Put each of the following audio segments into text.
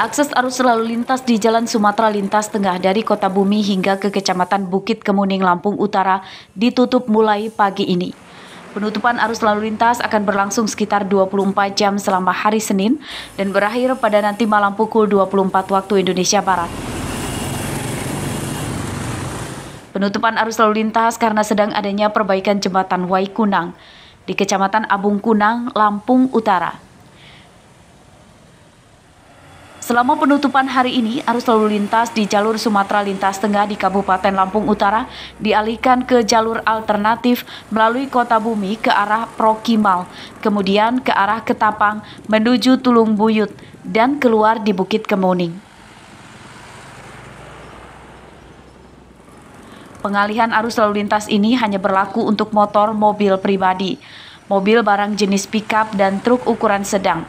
Akses arus lalu lintas di Jalan Sumatera Lintas Tengah dari Kota Bumi hingga ke Kecamatan Bukit Kemuning, Lampung Utara ditutup mulai pagi ini. Penutupan arus lalu lintas akan berlangsung sekitar 24 jam selama hari Senin dan berakhir pada nanti malam pukul 24 waktu Indonesia Barat. Penutupan arus lalu lintas karena sedang adanya perbaikan jembatan Waikunang di Kecamatan Abung Kunang, Lampung Utara. Selama penutupan hari ini, arus lalu lintas di jalur Sumatera Lintas Tengah di Kabupaten Lampung Utara dialihkan ke jalur alternatif melalui Kota Bumi ke arah Prokimal, kemudian ke arah Ketapang menuju Tulung Buyut dan keluar di Bukit Kemuning. Pengalihan arus lalu lintas ini hanya berlaku untuk motor mobil pribadi, mobil barang jenis pickup dan truk ukuran sedang.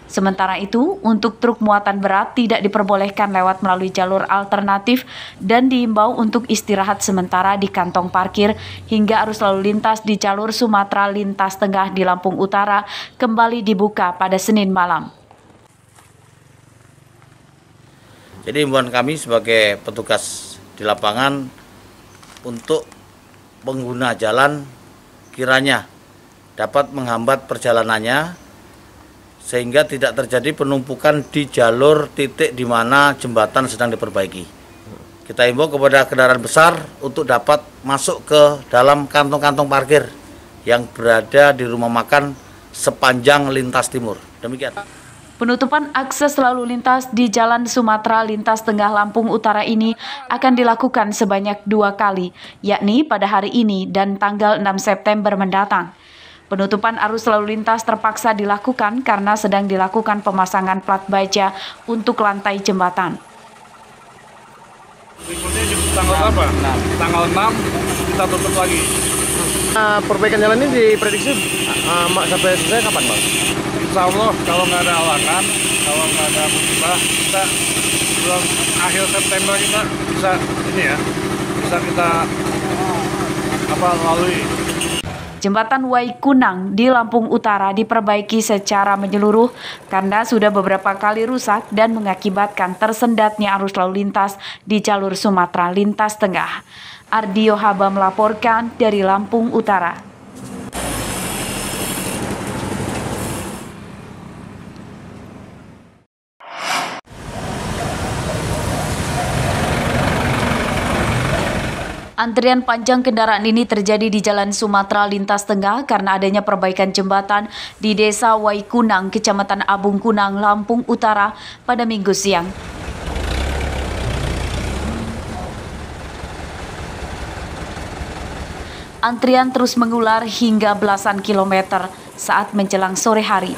Sementara itu, untuk truk muatan berat tidak diperbolehkan lewat melalui jalur alternatif dan diimbau untuk istirahat sementara di kantong parkir hingga arus lalu lintas di jalur Sumatera Lintas Tengah di Lampung Utara kembali dibuka pada Senin malam. Jadi himbauan kami sebagai petugas di lapangan untuk pengguna jalan kiranya dapat menghambat perjalanannya sehingga tidak terjadi penumpukan di jalur titik di mana jembatan sedang diperbaiki. Kita himbau kepada kendaraan besar untuk dapat masuk ke dalam kantong-kantong parkir yang berada di rumah makan sepanjang lintas timur. Demikian. Penutupan akses lalu lintas di Jalan Sumatera Lintas Tengah Lampung Utara ini akan dilakukan sebanyak 2 kali, yakni pada hari ini dan tanggal 6 September mendatang. Penutupan arus lalu lintas terpaksa dilakukan karena sedang dilakukan pemasangan plat baja untuk lantai jembatan. Berikutnya tanggal berapa? Tanggal 6 kita tutup lagi. Perbaikan jalan ini diprediksi sampai selesai kapan, Bang? Insya Allah kalau nggak ada halangan, kalau nggak ada musibah, kita bulan akhir September kita bisa kita lalui. Jembatan Waikunang di Lampung Utara diperbaiki secara menyeluruh karena sudah beberapa kali rusak dan mengakibatkan tersendatnya arus lalu lintas di jalur Sumatera Lintas Tengah. Ardio Haba melaporkan dari Lampung Utara. Antrian panjang kendaraan ini terjadi di Jalan Sumatera Lintas Tengah karena adanya perbaikan jembatan di Desa Waikunang, Kecamatan Abung Kunang, Lampung Utara pada Minggu siang. Antrian terus mengular hingga belasan kilometer saat menjelang sore hari.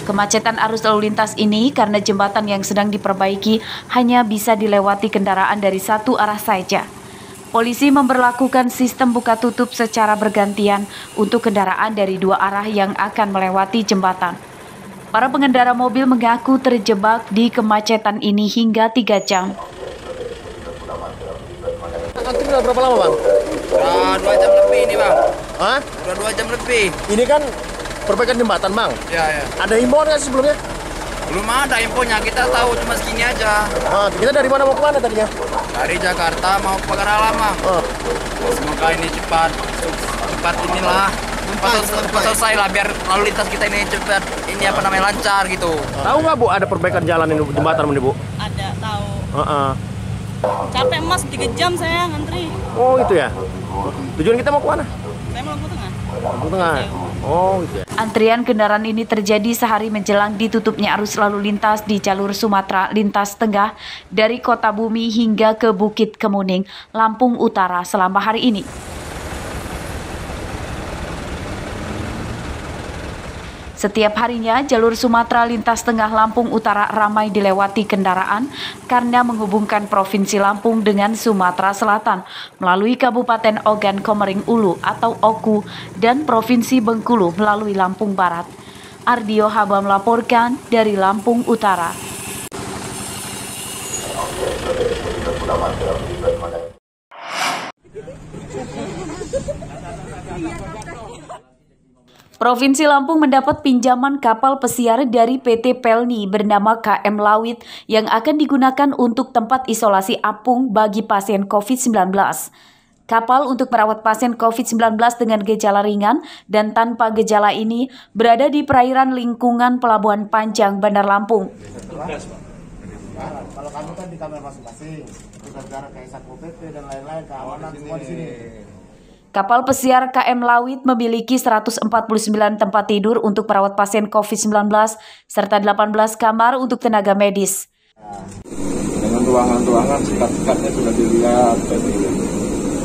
Kemacetan arus lalu lintas ini karena jembatan yang sedang diperbaiki hanya bisa dilewati kendaraan dari satu arah saja. Polisi memberlakukan sistem buka tutup secara bergantian untuk kendaraan dari 2 arah yang akan melewati jembatan. Para pengendara mobil mengaku terjebak di kemacetan ini hingga 3 jam. Antri udah berapa lama, Bang? Udah 2 jam lebih ini, Bang. Hah? Udah 2 jam lebih. Ini kan perbaikan jembatan, Bang. Ya. Ada himbauan nggak sebelumnya? Belum ada infonya, kita tahu cuma segini aja. Kita dari mana mau ke mana tadinya? Dari Jakarta mau ke Pagar Lama. Semoga ini cepat inilah. Cepat selesai lah biar lalu lintas kita ini cepat lancar gitu. Tahu nggak, Bu, ada perbaikan jalan ini jembatan ini, Bu? Ada, tahu. Capek Mas, 3 jam saya ngantri. Oh, itu ya. Tujuan kita mau ke mana? Saya mau Lampung Tengah. Lampung Tengah. Oh, gitu ya. Antrian kendaraan ini terjadi sehari menjelang ditutupnya arus lalu lintas di jalur Sumatera Lintas Tengah dari Kota Bumi hingga ke Bukit Kemuning, Lampung Utara selama hari ini. Setiap harinya, jalur Sumatera Lintas Tengah Lampung Utara ramai dilewati kendaraan karena menghubungkan Provinsi Lampung dengan Sumatera Selatan melalui Kabupaten Ogan Komering Ulu atau Oku dan Provinsi Bengkulu melalui Lampung Barat. Ardio Haba melaporkan dari Lampung Utara. Provinsi Lampung mendapat pinjaman kapal pesiar dari PT Pelni bernama KM Lawit yang akan digunakan untuk tempat isolasi apung bagi pasien COVID-19. Kapal untuk merawat pasien COVID-19 dengan gejala ringan dan tanpa gejala ini berada di perairan lingkungan Pelabuhan Panjang, Bandar Lampung. Kalau kami kan di kamar masing-masing, kita negara kayak Satpol PP dan lain-lain, keamanan semua di sini. Kapal pesiar KM Lawit memiliki 149 tempat tidur untuk merawat pasien COVID-19 serta 18 kamar untuk tenaga medis. Dengan ruangan-ruangan sekat-sekatnya sudah dilihat, jadi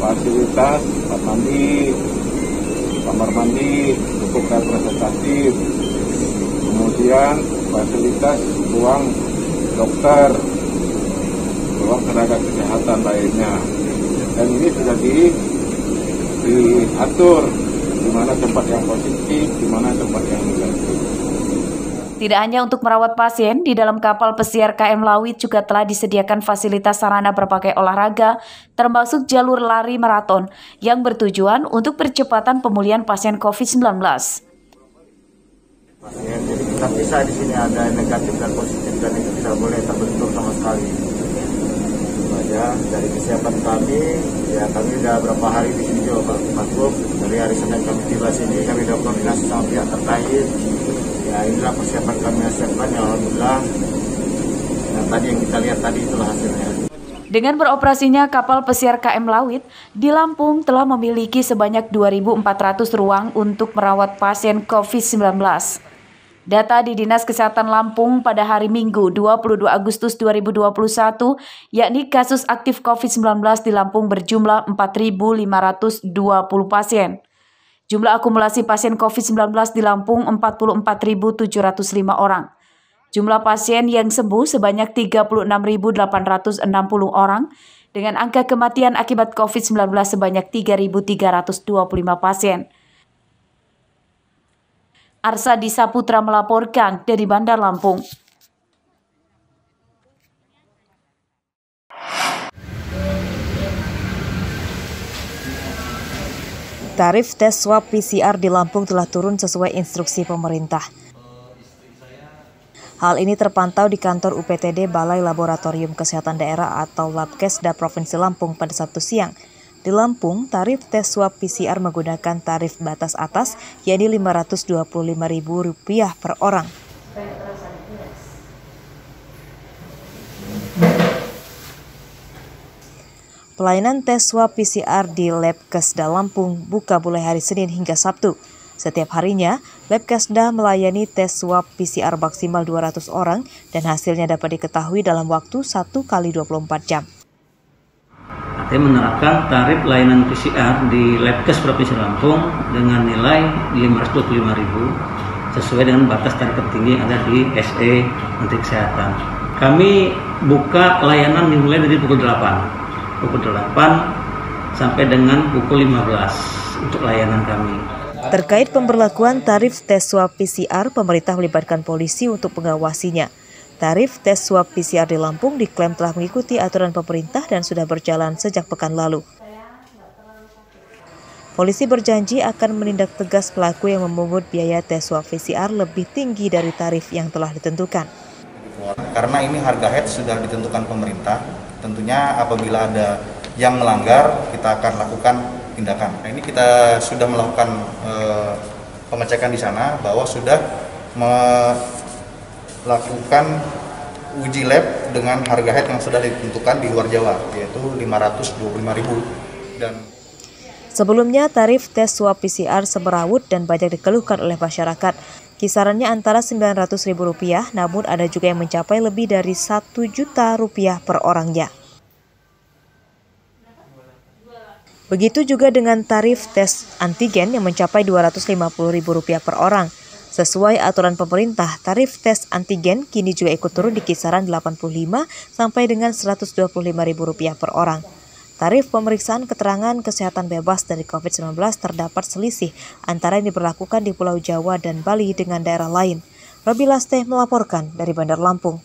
fasilitas tempat mandi, kamar mandi cukup representatif, kemudian fasilitas ruang dokter, ruang tenaga kesehatan lainnya, dan ini sudah diatur di mana tempat yang positif, di mana tempat yang negatif. Tidak hanya untuk merawat pasien, di dalam kapal pesiar KM Lawit juga telah disediakan fasilitas sarana berbagai olahraga, termasuk jalur lari maraton, yang bertujuan untuk percepatan pemulihan pasien COVID-19. Jadi kita bisa di sini ada negatif dan positif, dan itu tidak boleh terbentur sama sekali. Ya, dari kesiapan kami, ya kami udah berapa hari di sini juga Pak Gub. Dari hari Senin kami tiba sini, kami udah koordinasi sama pihak terkait. Ya inilah persiapan kami siapkan, ya alhamdulillah. Yang tadi yang kita lihat tadi itulah hasilnya. Dengan beroperasinya kapal pesiar KM Lawit, di Lampung telah memiliki sebanyak 2.400 ruang untuk merawat pasien COVID-19. Data di Dinas Kesehatan Lampung pada hari Minggu 22 Agustus 2021, yakni kasus aktif COVID-19 di Lampung berjumlah 4.520 pasien. Jumlah akumulasi pasien COVID-19 di Lampung 44.705 orang. Jumlah pasien yang sembuh sebanyak 36.860 orang, dengan angka kematian akibat COVID-19 sebanyak 3.325 pasien. Arsadi Saputra melaporkan dari Bandar Lampung. Tarif tes swab PCR di Lampung telah turun sesuai instruksi pemerintah. Hal ini terpantau di kantor UPTD Balai Laboratorium Kesehatan Daerah atau Labkesda Provinsi Lampung pada Sabtu siang. Di Lampung, tarif tes swab PCR menggunakan tarif batas atas, yakni Rp525.000 per orang. Pelayanan tes swab PCR di Labkesda Lampung buka mulai hari Senin hingga Sabtu. Setiap harinya, Labkesda melayani tes swab PCR maksimal 200 orang dan hasilnya dapat diketahui dalam waktu 1 kali 24 jam. Saya menerapkan tarif layanan PCR di Labkes Provinsi Lampung dengan nilai Rp525.000 sesuai dengan batas tarif tertinggi yang ada di SE Menteri Kesehatan. Kami buka layanan dimulai dari pukul 8 sampai dengan pukul 15 untuk layanan kami. Terkait pemberlakuan tarif tes swab PCR, pemerintah melibatkan polisi untuk mengawasinya. Tarif tes swab PCR di Lampung diklaim telah mengikuti aturan pemerintah dan sudah berjalan sejak pekan lalu. Polisi berjanji akan menindak tegas pelaku yang memungut biaya tes swab PCR lebih tinggi dari tarif yang telah ditentukan. Karena ini harga head sudah ditentukan pemerintah, tentunya apabila ada yang melanggar kita akan lakukan tindakan. Nah, ini kita sudah melakukan pengecekan di sana bahwa sudah melakukan uji lab dengan harga head yang sudah ditentukan di luar Jawa, yaitu Rp525.000. Dan sebelumnya tarif tes swab PCR semerawut dan banyak dikeluhkan oleh masyarakat. Kisarannya antara Rp900.000, namun ada juga yang mencapai lebih dari Rp1 juta per orangnya. Begitu juga dengan tarif tes antigen yang mencapai Rp250.000 per orang. Sesuai aturan pemerintah, tarif tes antigen kini juga ikut turun di kisaran Rp85 sampai dengan Rp125.000 per orang. Tarif pemeriksaan keterangan kesehatan bebas dari COVID-19 terdapat selisih antara yang diberlakukan di Pulau Jawa dan Bali dengan daerah lain. Robi Laste melaporkan dari Bandar Lampung.